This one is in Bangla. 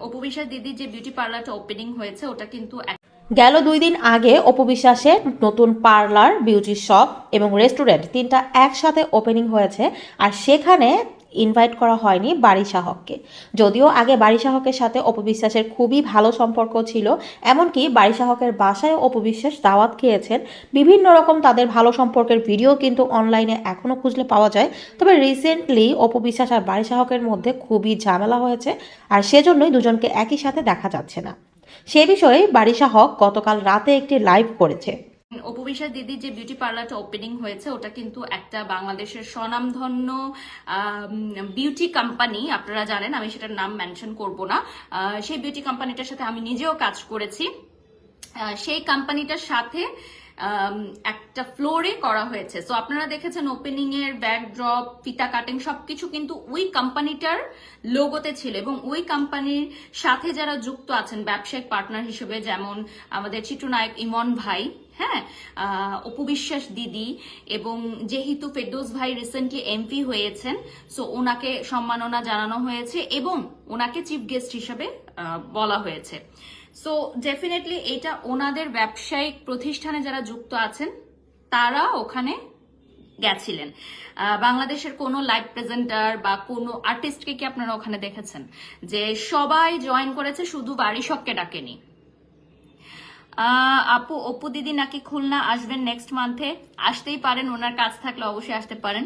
অপু বিশ্বাস দিদির যে বিউটি পার্লারটা ওপেনিং হয়েছে ওটা কিন্তু গেল 2 দিন আগে অপু বিশ্বাসের নতুন পার্লার, বিউটি শপ এবং রেস্টুরেন্ট 3টা একসাথে ওপেনিং হয়েছে। আর সেখানে ইনভাইট করা হয়নি বারিশা হককে। যদিও আগে বারিশা হকের সাথে অপু বিশ্বাসের খুবই ভালো সম্পর্ক ছিল, এমনকি বারিশা হকের বাসায় অপু বিশ্বাস দাওয়াত খেয়েছেন। বিভিন্ন রকম তাদের ভালো সম্পর্কের ভিডিও কিন্তু অনলাইনে এখনও খুঁজলে পাওয়া যায়। তবে রিসেন্টলি অপু বিশ্বাস আর বারিশা হকের মধ্যে খুবই ঝামেলা হয়েছে, আর সেজন্যই দুজনকে একই সাথে দেখা যাচ্ছে না। সে বিষয়ে বারিশা হক গতকাল রাতে একটি লাইভ করেছে। অপু বিশ্বাস দিদির যে বিউটি পার্লারটা ওপেনিং হয়েছে ওটা কিন্তু একটা বাংলাদেশের স্বনামধন্য বিউটি কোম্পানি, আপনারা জানেন, আমি সেটার নাম মেনশন করব না। সেই বিউটি কোম্পানিটার সাথে আমি নিজেও কাজ করেছি। সেই কোম্পানিটার সাথে একটা ফ্লোরে করা হয়েছে। সো আপনারা দেখেছেন ওপেনিং এর ব্যাকড্রপ, ফিতা কাটিং সবকিছু কিন্তু ওই কোম্পানিটার লোগোতে ছিল, এবং ওই কোম্পানির সাথে যারা যুক্ত আছেন ব্যবসায়িক পার্টনার হিসেবে, যেমন আমাদের চিত্রনায়ক ইমন ভাই, হ্যাঁ, অপু বিশ্বাস দিদি, এবং যেহেতু ফেরদৌস ভাই রিসেন্টলি এমপি হয়েছেন, সো ওনাকে সম্মাননা জানানো হয়েছে এবং ওনাকে চিফ গেস্ট হিসেবে বলা হয়েছে। সো ডেফিনেটলি এটা ওনাদের ব্যবসায়িক প্রতিষ্ঠানে যারা যুক্ত আছেন তারা ওখানে গেছিলেন। বাংলাদেশের কোনো লাইভ প্রেজেন্টার বা কোনো আর্টিস্টকে কি আপনারা ওখানে দেখেছেন যে সবাই জয়েন করেছে, শুধু বারিশককে ডাকেনি? অপু দিদি নাকি খুলনা আসবেন নেক্সট মান্থে, আসতেই পারেন, ওনার কাজ থাকলে অবশ্যই আসতে পারেন।